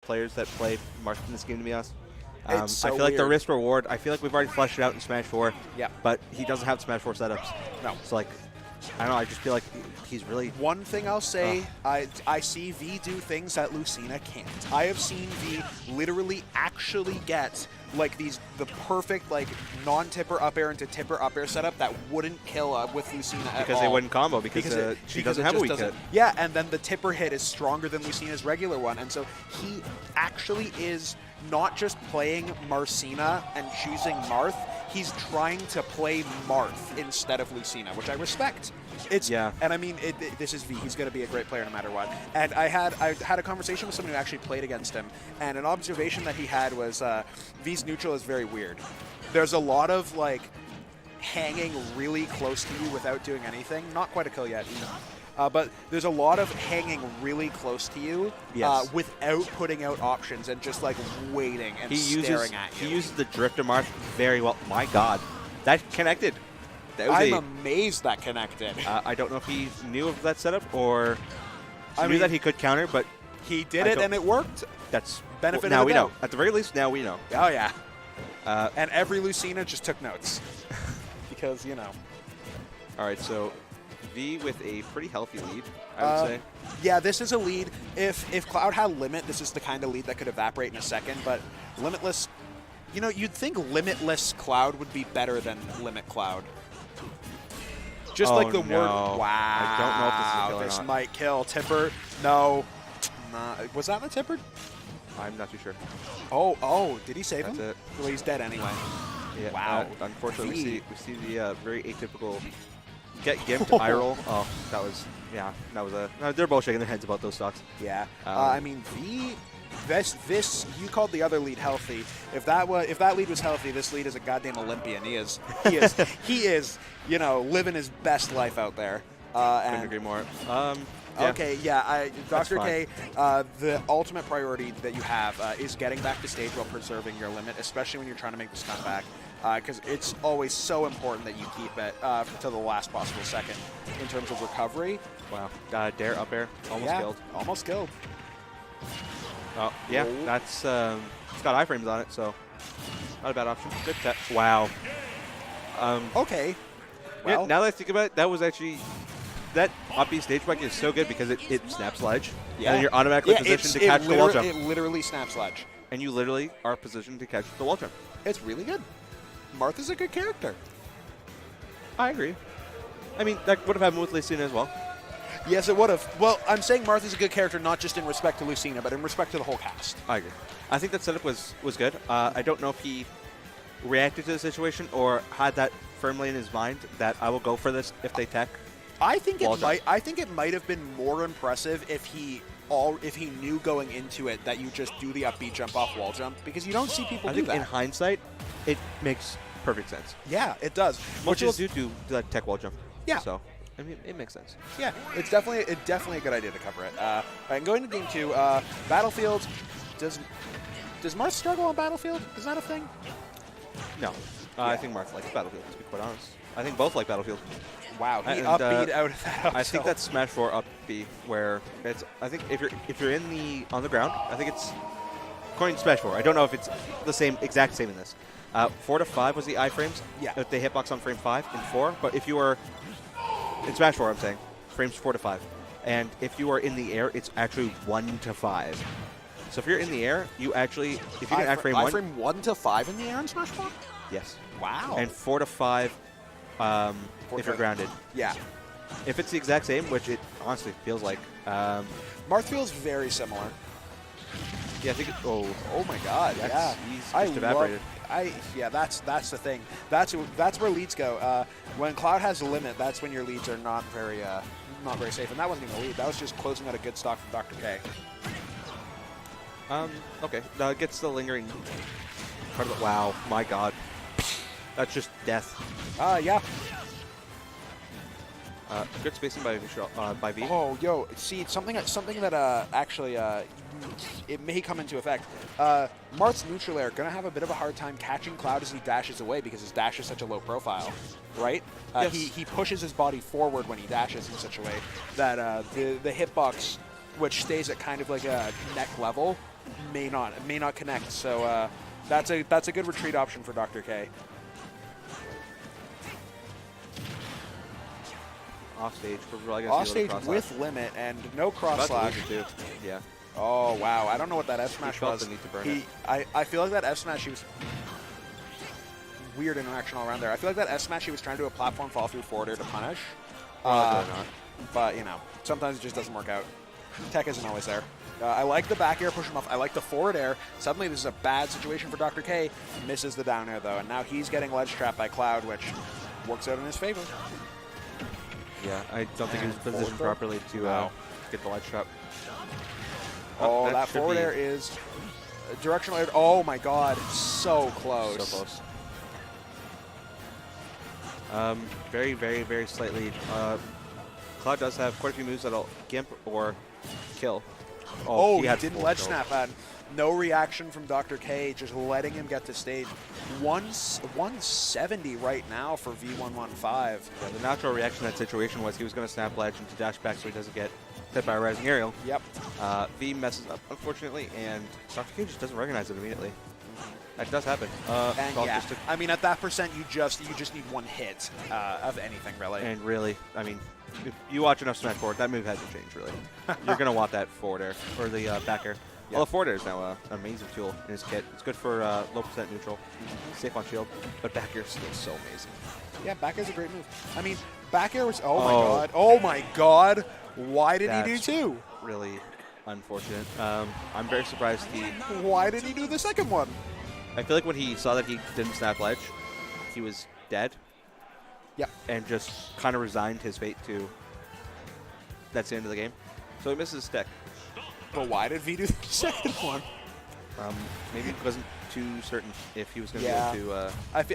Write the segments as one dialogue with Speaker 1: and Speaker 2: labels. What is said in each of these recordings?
Speaker 1: players that play Marth in this game, to be honest.
Speaker 2: It's so
Speaker 1: I feel like the
Speaker 2: weird.
Speaker 1: risk reward. I feel like we've already fleshed it out in Smash 4.
Speaker 2: Yeah.
Speaker 1: But he doesn't have Smash 4 setups.
Speaker 2: No.
Speaker 1: So like, I don't know. I just feel like he's really.
Speaker 2: One thing I'll say, I see V do things that Lucina can't. I have seen V literally actually get like the perfect like non-tipper up air into tipper up air setup that wouldn't kill with Lucina at all.
Speaker 1: Because they wouldn't combo because she doesn't have a weak hit.
Speaker 2: Yeah, and then the tipper hit is stronger than Lucina's regular one, and so he actually is not just playing Marcina and choosing Marth, he's trying to play Marth instead of Lucina, which I respect. And I mean, this is V. He's going to be a great player no matter what. And I had a conversation with someone who actually played against him, and an observation that he had was V's neutral is very weird. There's a lot of like hanging really close to you without doing anything. Not quite a kill yet. But there's a lot of hanging really close to you without putting out options and just like waiting and staring at you.
Speaker 1: He uses the Drifter Marth very well. My God, that connected.
Speaker 2: I'm amazed that connected.
Speaker 1: I don't know if he knew of that setup or knew that he could counter, but
Speaker 2: he did it and it worked.
Speaker 1: That's
Speaker 2: benefit.
Speaker 1: Now we know. At the very least, now we know.
Speaker 2: Oh yeah. And every Lucina just took notes because you know.
Speaker 1: All right, so V with a pretty healthy lead, I would say.
Speaker 2: Yeah, this is a lead. If Cloud had Limit, this is the kind of lead that could evaporate in a second, but Limitless, you know, you'd think Limitless Cloud would be better than Limit Cloud. Just like the word, wow.
Speaker 1: I don't know if this is a kill or
Speaker 2: this
Speaker 1: not.
Speaker 2: might kill. Tipper, no. Was that the Tipper?
Speaker 1: I'm not too sure.
Speaker 2: Oh, did he save
Speaker 1: That's
Speaker 2: him?
Speaker 1: it.
Speaker 2: Well, he's dead anyway.
Speaker 1: Yeah,
Speaker 2: Wow.
Speaker 1: Unfortunately, we see the very atypical get gimped eye roll. Oh, that was they're both shaking their heads about those stocks.
Speaker 2: Yeah. I mean, V. This you called the other lead healthy. If that lead was healthy, this lead is a goddamn Olympian. He is, you know, living his best life out there.
Speaker 1: Couldn't agree more. Yeah.
Speaker 2: Okay, yeah, Dr. K, the ultimate priority that you have is getting back to stage while preserving your limit, especially when you're trying to make this comeback, because it's always so important that you keep it to the last possible second in terms of recovery.
Speaker 1: Wow. Dare up air. Almost killed.
Speaker 2: Almost killed.
Speaker 1: Oh, yeah, that's it's got iframes on it, so not a bad option. Good tap. Wow.
Speaker 2: Okay.
Speaker 1: Well, yeah, now that I think about it, that was actually that up B stage spike is so good because it snaps ledge. Yeah. And you're automatically positioned to catch the wall jump.
Speaker 2: It literally snaps ledge.
Speaker 1: And you literally are positioned to catch the wall jump.
Speaker 2: It's really good. Marth is a good character.
Speaker 1: I agree. I mean, that would have happened with Lucina as well.
Speaker 2: Yes, it would have. Well, I'm saying Marth is a good character not just in respect to Lucina, but in respect to the whole cast.
Speaker 1: I agree. I think that setup was good. I don't know if he reacted to the situation or had that firmly in his mind that I will go for this if they tech.
Speaker 2: I think it might have been more impressive if he knew going into it that you just do the up B jump off wall jump, because you don't see people do that.
Speaker 1: In hindsight, it makes perfect sense.
Speaker 2: Yeah, it does.
Speaker 1: Most people do that tech wall jump.
Speaker 2: Yeah.
Speaker 1: So I mean, it makes sense.
Speaker 2: Yeah, it's definitely a good idea to cover it. All right, going to game 2, Battlefield. Does Marth struggle on Battlefield? Is that a thing?
Speaker 1: No. I think Marth likes Battlefield, to be quite honest. I think both like Battlefield.
Speaker 2: Wow, he up-beat out of that.
Speaker 1: I think that's Smash 4 up B, where it's. I think if you're on the ground, I think it's according to Smash 4. I don't know if it's the exact same in this. 4 to 5 was the iframes.
Speaker 2: Yeah.
Speaker 1: The hitbox on frame 5 and 4. But if you were in Smash 4, I'm saying frames 4 to 5, and if you are in the air, it's actually 1 to 5. So if you're in the air, you actually if you can iframe 1.
Speaker 2: Iframe 1 to 5 in the air in Smash 4.
Speaker 1: Yes.
Speaker 2: Wow.
Speaker 1: And 4 to 5 if you're grounded.
Speaker 2: Yeah.
Speaker 1: If it's the exact same, which it honestly feels like.
Speaker 2: Marth feels very similar.
Speaker 1: Yeah, I think.
Speaker 2: Oh my God! Yeah,
Speaker 1: he's just evaporated.
Speaker 2: That's the thing. That's where leads go. When Cloud has a limit, that's when your leads are not very safe. And that wasn't even a lead. That was just closing out a good stock from Dr. K.
Speaker 1: Okay. Gets the lingering part of the. Wow, my God. That's just death.
Speaker 2: Yeah.
Speaker 1: Good spacing by V.
Speaker 2: Oh, yo, see, something that actually it may come into effect. Marth's neutral air gonna have a bit of a hard time catching Cloud as he dashes away because his dash is such a low profile, right?
Speaker 1: Yes.
Speaker 2: He pushes his body forward when he dashes in such a way that the hitbox, which stays at kind of like a neck level, may not connect. So that's a good retreat option for Dr. K.
Speaker 1: Off stage. We're probably gonna
Speaker 2: Off
Speaker 1: see a
Speaker 2: stage
Speaker 1: little
Speaker 2: with limit and no cross
Speaker 1: About to
Speaker 2: slash.
Speaker 1: lose it too. Yeah.
Speaker 2: Oh wow! I don't know what that F
Speaker 1: He
Speaker 2: smash
Speaker 1: felt
Speaker 2: was.
Speaker 1: the need to burn it.
Speaker 2: I feel like that F smash he was weird interaction all around there. I feel like that F smash he was trying to do a platform fall through forward air to punish.
Speaker 1: Well, not.
Speaker 2: But you know, sometimes it just doesn't work out. Tech isn't always there. I like the back air push him off. I like the forward air. Suddenly this is a bad situation for Dr. K. Misses the down air though, and now he's getting ledge trapped by Cloud, which works out in his favor.
Speaker 1: Yeah, I don't think he was
Speaker 2: And
Speaker 1: positioned
Speaker 2: forward
Speaker 1: properly to
Speaker 2: No.
Speaker 1: get the ledge trap.
Speaker 2: Oh, that
Speaker 1: should
Speaker 2: forward
Speaker 1: be
Speaker 2: air is directional air. Oh my god, so close.
Speaker 1: So close. Very, very, very slightly. Cloud does have quite a few moves that'll gimp or kill.
Speaker 2: Oh, he
Speaker 1: had
Speaker 2: didn't
Speaker 1: full
Speaker 2: ledge
Speaker 1: kill.
Speaker 2: snap, and no reaction from Dr. K, just letting him get to stage. 170 right now for V115.
Speaker 1: Yeah, the natural reaction to that situation was he was going to snap ledge into dash back so he doesn't get hit by a rising aerial.
Speaker 2: Yep.
Speaker 1: V messes up, unfortunately, and Dr. K just doesn't recognize it immediately. That does happen.
Speaker 2: And
Speaker 1: Well,
Speaker 2: yeah,
Speaker 1: just to-
Speaker 2: I mean, at that percent, you just need one hit of anything, really.
Speaker 1: and really, I mean, if you watch enough Smash Forward, that move hasn't changed, really. You're going to want that forward air, or the back air.
Speaker 2: Yeah.
Speaker 1: Well, the forward air is now an amazing tool in his kit. It's good for low percent neutral, safe on shield, but back air is still so amazing.
Speaker 2: Yeah, back air is a great move. I mean, back air was, oh my
Speaker 1: Oh.
Speaker 2: god. Oh my god. Why did he do
Speaker 1: That's
Speaker 2: two?
Speaker 1: Really unfortunate. I'm very surprised
Speaker 2: Why did he do the second one?
Speaker 1: I feel like when he saw that he didn't snap ledge, he was dead.
Speaker 2: Yep.
Speaker 1: And just kind of resigned his fate to that's the end of the game. So he misses his stick.
Speaker 2: But why did V do the second one?
Speaker 1: Maybe he wasn't too certain if he was going to
Speaker 2: Yeah.
Speaker 1: be able to.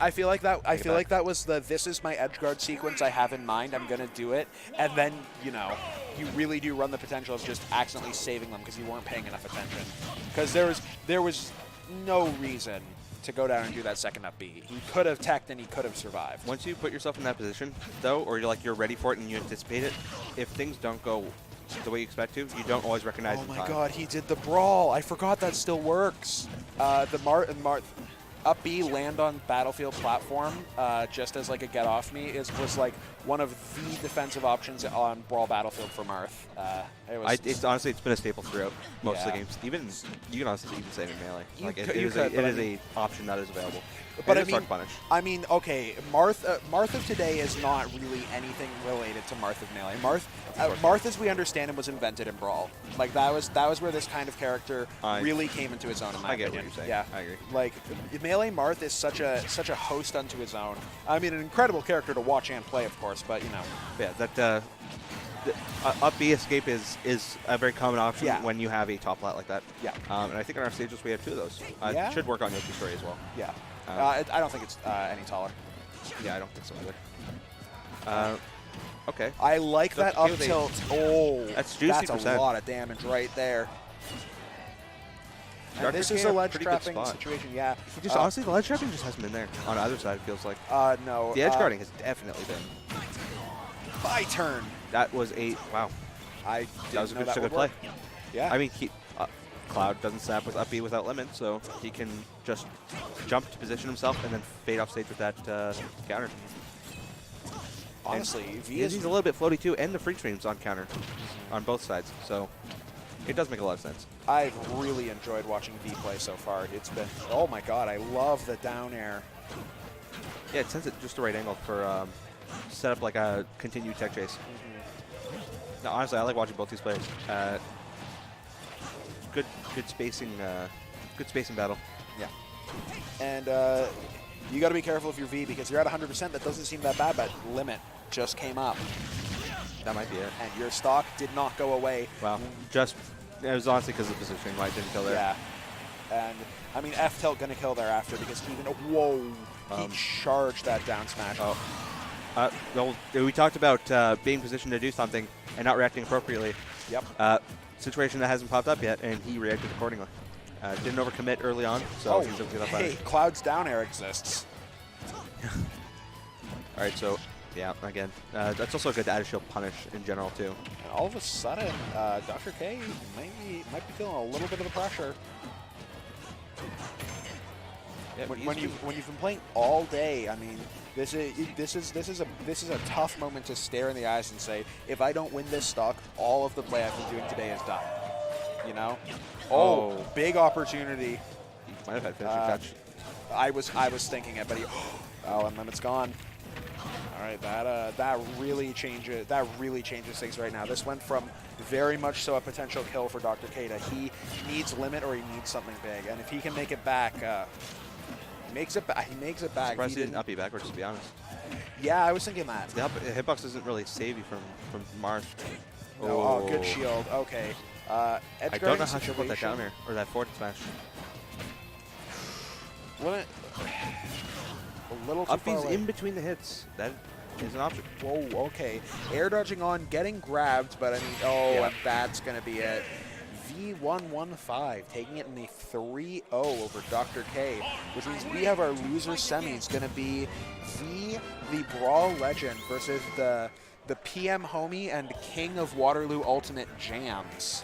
Speaker 2: I feel like that. I
Speaker 1: Take it
Speaker 2: feel
Speaker 1: back.
Speaker 2: like that was the "this is my edge guard" sequence I have in mind. I'm gonna do it, and then you know, you really do run the potential of just accidentally saving them because you weren't paying enough attention. Because there was no reason to go down and do that second up B. He could have teched and he could have survived.
Speaker 1: Once you put yourself in that position, though, or you're ready for it and you anticipate it, if things don't go the way you expect to, you don't always recognize
Speaker 2: Oh
Speaker 1: in
Speaker 2: my
Speaker 1: time.
Speaker 2: god, he did the brawl. I forgot that still works. The Marth up B land on battlefield platform just as like a get off me was like one of the defensive options on Brawl Battlefield for Marth.
Speaker 1: It's honestly, it's been a staple throughout most of the
Speaker 2: Yeah.
Speaker 1: games. Even you can honestly even say it in Melee.
Speaker 2: You
Speaker 1: Like
Speaker 2: could-
Speaker 1: it
Speaker 2: you
Speaker 1: is
Speaker 2: could, but I
Speaker 1: a option that is available.
Speaker 2: But
Speaker 1: And
Speaker 2: I
Speaker 1: it's
Speaker 2: mean,
Speaker 1: Dark Punish.
Speaker 2: okay, Marth of today is not really anything related to Marth of Melee. Marth, as we understand him, was invented in Brawl. Like that was where this kind of character really came into his own. In my
Speaker 1: I get
Speaker 2: opinion.
Speaker 1: what you're saying.
Speaker 2: Yeah,
Speaker 1: I agree.
Speaker 2: Like Melee Marth is such a host unto his own. I mean, an incredible character to watch and play, of course. But you know,
Speaker 1: Yeah, that the up B escape is a very common option
Speaker 2: Yeah.
Speaker 1: when you have a top lat like that.
Speaker 2: Yeah.
Speaker 1: And I think on our stages we have two of those.
Speaker 2: Yeah?
Speaker 1: Should work on Yoshi Story as well.
Speaker 2: yeah.
Speaker 1: Uh,
Speaker 2: I don't think it's any taller.
Speaker 1: Yeah, I don't think so either. Okay.
Speaker 2: I like that
Speaker 1: Dr.
Speaker 2: up
Speaker 1: K
Speaker 2: tilt. Oh,
Speaker 1: That's juicy
Speaker 2: that's a
Speaker 1: percent.
Speaker 2: lot of damage right there. And
Speaker 1: Dr.
Speaker 2: this
Speaker 1: K
Speaker 2: is
Speaker 1: in
Speaker 2: a
Speaker 1: a
Speaker 2: ledge
Speaker 1: pretty good
Speaker 2: trapping
Speaker 1: spot.
Speaker 2: situation. Yeah.
Speaker 1: Just honestly, the ledge trapping just hasn't been there on either side. It feels like
Speaker 2: No.
Speaker 1: the edge guarding has definitely been.
Speaker 2: My turn.
Speaker 1: That was a wow.
Speaker 2: I
Speaker 1: That was a
Speaker 2: didn't know
Speaker 1: good
Speaker 2: would
Speaker 1: play.
Speaker 2: work. Yeah.
Speaker 1: I mean, Cloud doesn't snap with up B without limit, so he can just jump to position himself and then fade off stage with that counter.
Speaker 2: honestly,
Speaker 1: And
Speaker 2: V is
Speaker 1: he's a little bit floaty too, and the free streams on counter on both sides, so it does make a lot of sense.
Speaker 2: I've really enjoyed watching V play so far. It's been, oh my god, I love the down air.
Speaker 1: Yeah, it sends it just the right angle for set up like a continued tech chase. No, honestly, I like watching both these players. Good spacing battle.
Speaker 2: Yeah. And you got to be careful if you're V because you're at 100%. That doesn't seem that bad, but limit just came up.
Speaker 1: That might be it.
Speaker 2: And your stock did not go away.
Speaker 1: Wow. Just, it was honestly because of the positioning why it didn't kill there.
Speaker 2: Yeah. And, I mean, F tilt going to kill there after because even, whoa, he charged that down smash.
Speaker 1: Oh. Well, we talked about being positioned to do something and not reacting appropriately.
Speaker 2: Yep.
Speaker 1: Situation that hasn't popped up yet, and he reacted accordingly. Didn't overcommit early on, so he's able to get up on
Speaker 2: hey,
Speaker 1: it.
Speaker 2: Cloud's down air exists.
Speaker 1: All right, so Yeah, again, that's also a good added shield punish in general too.
Speaker 2: And all of a sudden, Dr. K might be feeling a little bit of the pressure.
Speaker 1: Yeah,
Speaker 2: When you've been playing all day, I mean, this is a tough moment to stare in the eyes and say, if I don't win this stock, all of the play I've been doing today is done. You know? Oh, big opportunity.
Speaker 1: He might have had finishing touch.
Speaker 2: I was thinking it, but he, oh, and then it's gone. All right, that really changes things right now. This went from very much so a potential kill for Dr. K to he needs limit or he needs something big, and if he can make it back, he makes it back.
Speaker 1: Surprised he didn't up you backwards, to be honest.
Speaker 2: Yeah, I was thinking that.
Speaker 1: The hitbox doesn't really save you from Marth.
Speaker 2: No, oh, good shield. Okay.
Speaker 1: I don't know how to put that down here or that forward smash.
Speaker 2: A little too
Speaker 1: Up
Speaker 2: far
Speaker 1: B's
Speaker 2: away.
Speaker 1: in between the hits. That is an option.
Speaker 2: Whoa, okay. Air dodging on, getting grabbed, but I mean, oh,
Speaker 1: Yeah.
Speaker 2: and that's going to be it. V115 taking it in the 3-0 over Dr. K, which means we have our loser semis going to be the Brawl Legend versus the PM Homie and King of Waterloo Ultimate Jams.